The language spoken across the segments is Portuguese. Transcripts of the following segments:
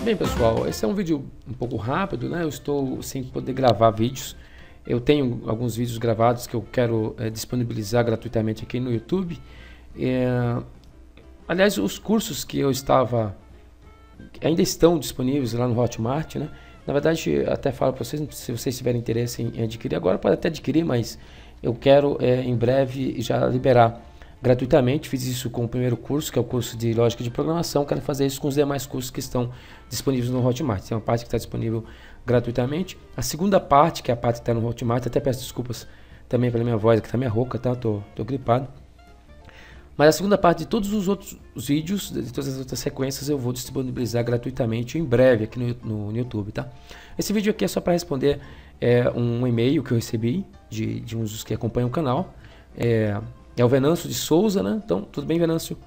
Bem, pessoal, esse é um vídeo um pouco rápido, né? Eu estou sem poder gravar vídeos. Eu tenho alguns vídeos gravados que eu quero disponibilizar gratuitamente aqui no YouTube. Aliás, os cursos que eu estava ainda estão disponíveis lá no Hotmart, né? Na verdade, até falo para vocês, se vocês tiverem interesse em adquirir agora, pode até adquirir, mas eu quero em breve já liberar gratuitamente. Fiz isso com o primeiro curso, que é o curso de Lógica de Programação. Quero fazer isso com os demais cursos que estão disponíveis no Hotmart. Tem uma parte que está disponível gratuitamente. A segunda parte, que é a parte que está no Hotmart, até peço desculpas também pela minha voz, que está meio rouca, tá? Tô gripado. Mas a segunda parte de todos os outros vídeos, de todas as outras sequências, eu vou disponibilizar gratuitamente em breve aqui no YouTube, tá? Esse vídeo aqui é só para responder um e-mail que eu recebi de uns que acompanham o canal. É o Venâncio de Souza, né? Então, tudo bem, Venâncio?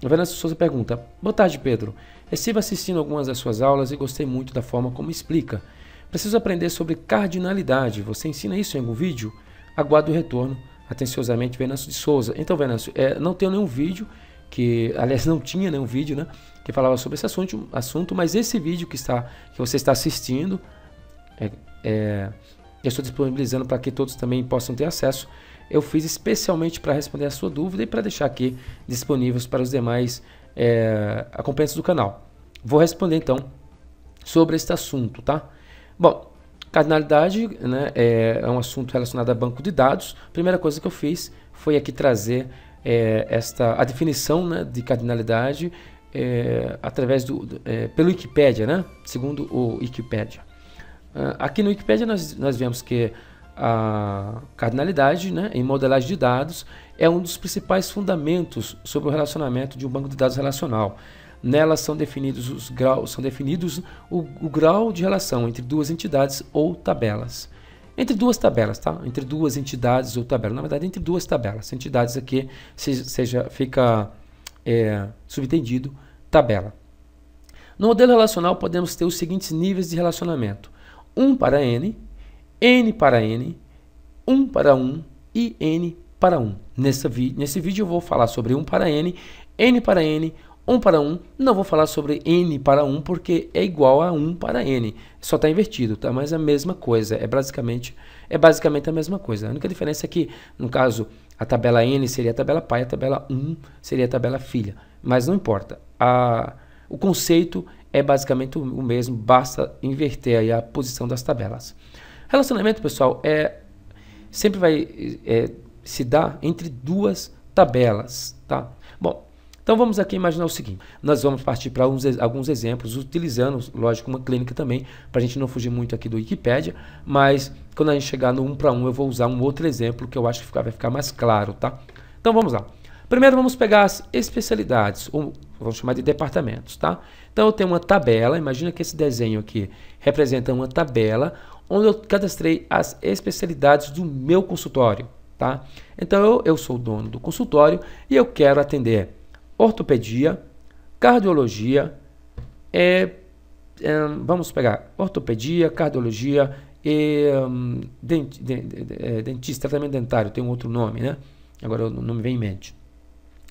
O Venâncio de Souza pergunta: boa tarde, Pedro. Estive assistindo algumas das suas aulas e gostei muito da forma como explica. Preciso aprender sobre cardinalidade. Você ensina isso em algum vídeo? Aguardo o retorno. Atenciosamente, Venâncio de Souza. Então, Venâncio, não tenho nenhum vídeo, aliás, não tinha nenhum vídeo, né, que falava sobre esse assunto, mas esse vídeo que você está assistindo, eu estou disponibilizando para que todos também possam ter acesso. Eu fiz especialmente para responder a sua dúvida e para deixar aqui disponíveis para os demais acompanhantes do canal. Vou responder então sobre este assunto, tá? Bom, cardinalidade, né, é um assunto relacionado a banco de dados. A primeira coisa que eu fiz foi aqui trazer a definição, né, de cardinalidade através pelo Wikipedia, né, segundo o Wikipedia. Aqui no Wikipedia nós vemos que a cardinalidade, né, em modelagem de dados, é um dos principais fundamentos sobre o relacionamento de um banco de dados relacional. Nelas são definidos o grau de relação entre duas entidades ou tabelas. Entre duas tabelas, tá? Entre duas entidades ou tabelas. Na verdade, entre duas tabelas. Entidades aqui fica subentendido tabela. No modelo relacional podemos ter os seguintes níveis de relacionamento: 1 para n, n para n, 1 para 1 e n para 1. Nesse vídeo eu vou falar sobre 1 para n para n, 1 para 1, não vou falar sobre n para 1 porque é igual a 1 para n, só está invertido, tá? Mas é a mesma coisa, é basicamente a mesma coisa. A única diferença é que, no caso, a tabela n seria a tabela pai, a tabela 1 seria a tabela filha, mas não importa. O conceito é basicamente o mesmo, basta inverter aí a posição das tabelas. Relacionamento, pessoal, sempre vai se dar entre duas tabelas, tá? Bom, então vamos aqui imaginar o seguinte: nós vamos partir para alguns exemplos, utilizando, lógico, uma clínica também, para a gente não fugir muito aqui do Wikipedia, mas quando a gente chegar no 1 para 1 eu vou usar um outro exemplo que eu acho que vai ficar mais claro, tá? Então vamos lá. Primeiro vamos pegar as especialidades, ou vamos chamar de departamentos, tá? Então eu tenho uma tabela, imagina que esse desenho aqui representa uma tabela onde eu cadastrei as especialidades do meu consultório, tá? Então eu sou o dono do consultório e eu quero atender ortopedia, cardiologia, vamos pegar ortopedia, cardiologia e dentista, tratamento dentário, tem um outro nome, né? Agora não me vem em mente.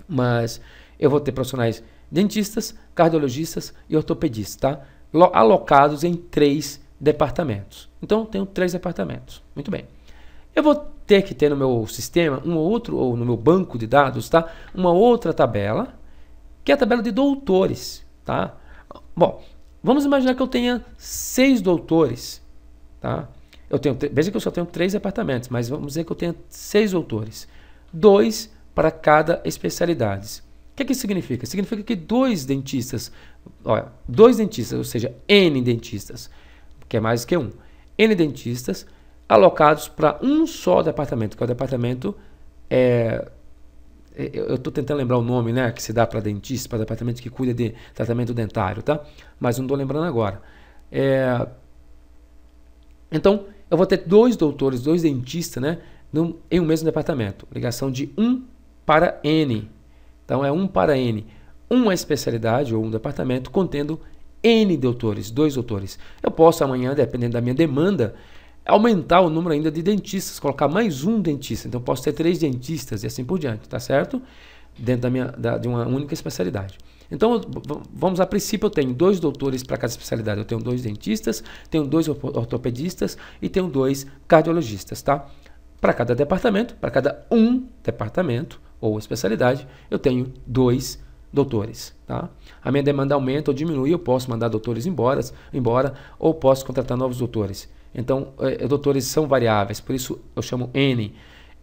Mas eu vou ter profissionais dentistas, cardiologistas e ortopedistas, tá? Alocados em 3 departamentos. Então, tenho 3 departamentos. Muito bem. Eu vou ter que ter no meu sistema ou no meu banco de dados, tá? Uma outra tabela, que é a tabela de doutores, tá? Bom, vamos imaginar que eu tenha 6 doutores, tá? Veja que eu só tenho 3 departamentos, mas vamos dizer que eu tenha 6 doutores. 2 para cada especialidade. O que isso significa? Significa que 2 dentistas, ou seja, N dentistas, que é mais que 1, N dentistas alocados para um só departamento, que é o departamento, eu estou tentando lembrar o nome, né, que se dá para dentista, para departamento que cuida de tratamento dentário, tá? Mas não estou lembrando agora. Então, eu vou ter 2 doutores, 2 dentistas, né, em um mesmo departamento. Ligação de 1 para N. Então, é 1 para N. Uma especialidade ou um departamento contendo N doutores, 2 doutores. Eu posso amanhã, dependendo da minha demanda, aumentar o número ainda de dentistas, colocar mais um dentista. Então, eu posso ter 3 dentistas e assim por diante, tá certo? dentro de uma única especialidade. Então, vamos a princípio, eu tenho 2 doutores para cada especialidade. Eu tenho 2 dentistas, tenho 2 ortopedistas e tenho 2 cardiologistas, tá? Para cada departamento, para cada departamento ou especialidade, eu tenho 2 doutores, tá? A minha demanda aumenta ou diminui, eu posso mandar doutores embora ou posso contratar novos doutores. Então, doutores são variáveis, por isso eu chamo N.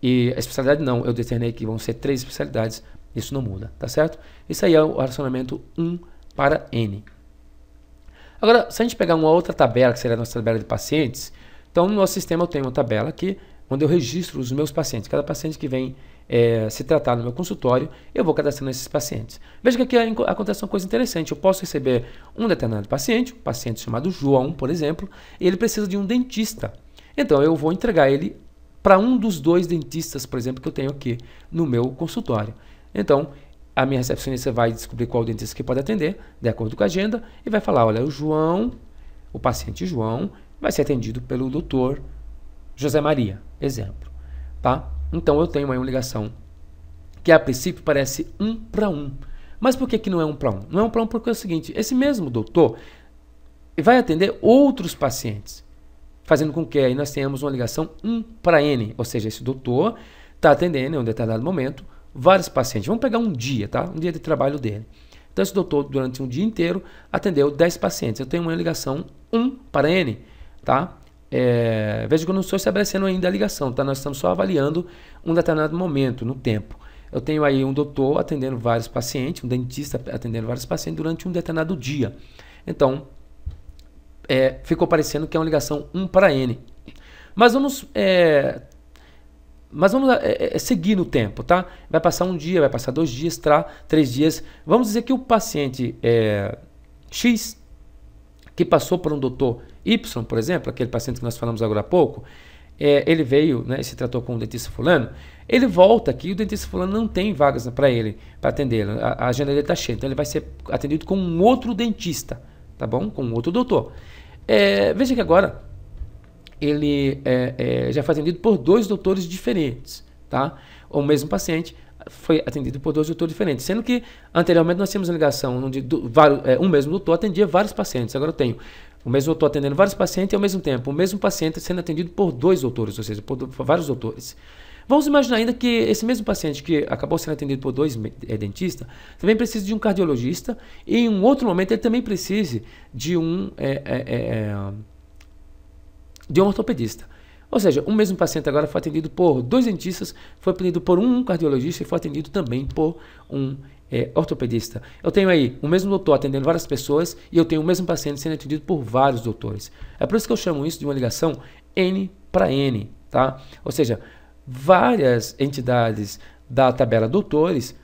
E a especialidade não, eu determinei que vão ser 3 especialidades, isso não muda, tá certo? Isso aí é o relacionamento 1 para N. Agora, se a gente pegar uma outra tabela, que seria a nossa tabela de pacientes, então no nosso sistema eu tenho uma tabela aqui, onde eu registro os meus pacientes. Cada paciente que vem se tratar no meu consultório, eu vou cadastrando esses pacientes. Veja que aqui acontece uma coisa interessante. Eu posso receber um determinado paciente, um paciente chamado João, por exemplo, e ele precisa de um dentista. Então, eu vou entregar ele para um dos 2 dentistas, por exemplo, que eu tenho aqui no meu consultório. Então, a minha recepcionista vai descobrir qual dentista que pode atender, de acordo com a agenda, e vai falar, olha, o paciente João vai ser atendido pelo doutor José Maria, exemplo, tá? Então, eu tenho aí uma ligação que, a princípio, parece 1 para 1. Mas por que não é 1 para 1? Não é 1 para 1 porque é o seguinte, esse mesmo doutor vai atender outros pacientes, fazendo com que aí nós tenhamos uma ligação 1 para N, ou seja, esse doutor está atendendo em um determinado momento vários pacientes. Vamos pegar um dia, tá? Um dia de trabalho dele. Então, esse doutor, durante um dia inteiro, atendeu 10 pacientes. Eu tenho uma ligação 1 para N, tá? Veja que eu não estou estabelecendo ainda a ligação, tá? Nós estamos só avaliando um determinado momento no tempo. Eu tenho aí um doutor atendendo vários pacientes, um dentista atendendo vários pacientes durante um determinado dia. Então, ficou parecendo que é uma ligação 1 para N. Mas vamos seguir no tempo, tá? Vai passar um dia, vai passar 2 dias, 3 dias. Vamos dizer que o paciente X, que passou por um doutor Y, por exemplo, aquele paciente que nós falamos agora há pouco, ele veio, né, se tratou com o dentista fulano, ele volta aqui e o dentista fulano não tem vagas para ele, para atendê-lo. A agenda dele está cheia, então ele vai ser atendido com um outro dentista, tá bom? Com um outro doutor. Veja que agora ele já foi atendido por 2 doutores diferentes, tá? O mesmo paciente foi atendido por 2 doutores diferentes, sendo que anteriormente nós tínhamos uma ligação onde um mesmo doutor atendia vários pacientes. Agora eu tenho o mesmo doutor atendendo vários pacientes e ao mesmo tempo o mesmo paciente sendo atendido por 2 doutores, ou seja, por vários doutores. Vamos imaginar ainda que esse mesmo paciente que acabou sendo atendido por 2 dentistas também precisa de um cardiologista e em um outro momento ele também precise de um ortopedista. Ou seja, o mesmo paciente agora foi atendido por 2 dentistas, foi atendido por um cardiologista e foi atendido também por um ortopedista. Eu tenho aí o mesmo doutor atendendo várias pessoas e eu tenho o mesmo paciente sendo atendido por vários doutores. É por isso que eu chamo isso de uma ligação N para N, tá? Ou seja, várias entidades da tabela doutores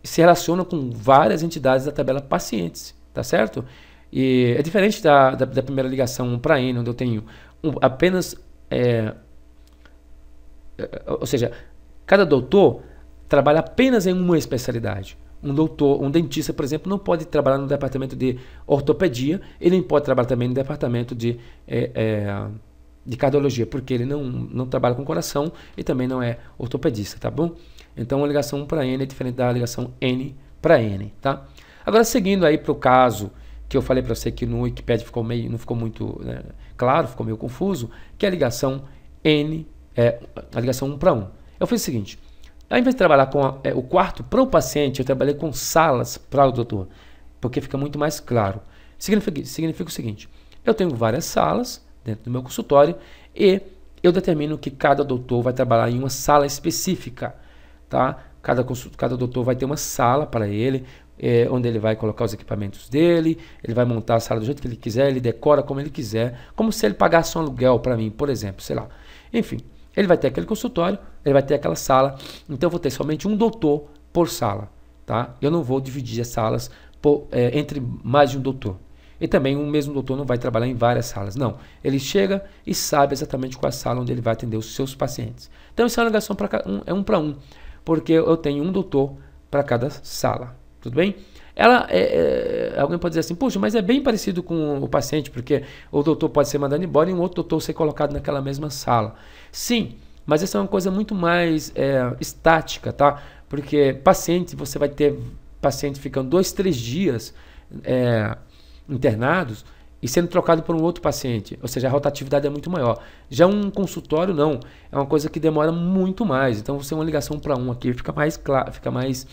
se relacionam com várias entidades da tabela pacientes, tá certo? E é diferente da primeira ligação 1 para N, onde eu tenho apenas... ou seja, cada doutor trabalha apenas em uma especialidade. Um dentista, por exemplo, não pode trabalhar no departamento de ortopedia, ele não pode trabalhar também no departamento de cardiologia, porque ele não trabalha com coração e também não é ortopedista, tá bom? Então a ligação 1 para N é diferente da ligação N para N, tá? Agora, seguindo aí para o caso que eu falei para você que no Wikipedia não ficou muito claro, ficou meio confuso, que é a ligação a ligação 1 para 1. Eu fiz o seguinte, ao invés de trabalhar com o quarto para o paciente, eu trabalhei com salas para o doutor, porque fica muito mais claro. Significa o seguinte, eu tenho várias salas dentro do meu consultório e eu determino que cada doutor vai trabalhar em uma sala específica, tá? Cada doutor vai ter uma sala para ele, onde ele vai colocar os equipamentos dele, ele vai montar a sala do jeito que ele quiser, ele decora como ele quiser, como se ele pagasse um aluguel para mim, por exemplo, sei lá. Enfim, ele vai ter aquele consultório, ele vai ter aquela sala, então eu vou ter somente um doutor por sala, tá? Eu não vou dividir as salas entre mais de um doutor. E também o mesmo doutor não vai trabalhar em várias salas, não. Ele chega e sabe exatamente qual é a sala onde ele vai atender os seus pacientes. Então, essa é uma ligação é 1 para 1, porque eu tenho um doutor para cada sala. Tudo bem? Alguém pode dizer assim, puxa, mas é bem parecido com o paciente, porque o doutor pode ser mandado embora e um outro doutor ser colocado naquela mesma sala. Sim, mas essa é uma coisa muito mais estática, tá? Porque paciente, você vai ter paciente ficando 2, 3 dias internados e sendo trocado por um outro paciente, ou seja, a rotatividade é muito maior. Já um consultório não, é uma coisa que demora muito mais, então você uma ligação para um aqui fica mais claro, fica mais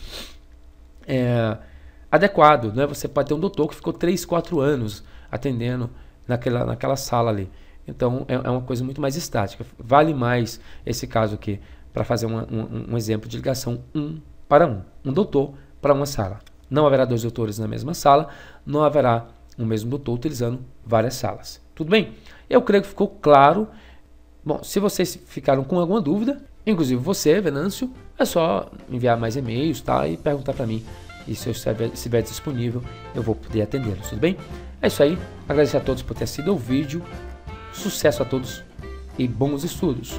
adequado, né? Você pode ter um doutor que ficou 3, 4 anos atendendo naquela sala ali, então é uma coisa muito mais estática. Vale mais esse caso aqui para fazer um exemplo de ligação 1 para 1, um doutor para uma sala. Não haverá 2 doutores na mesma sala, não haverá o mesmo doutor utilizando várias salas. Tudo bem? Eu creio que ficou claro. Bom, se vocês ficaram com alguma dúvida, inclusive você, Venâncio, é só enviar mais e-mails, tá? E perguntar para mim. E se eu estiver disponível, eu vou poder atendê-los, tudo bem? É isso aí. Agradeço a todos por ter assistido o vídeo. Sucesso a todos e bons estudos!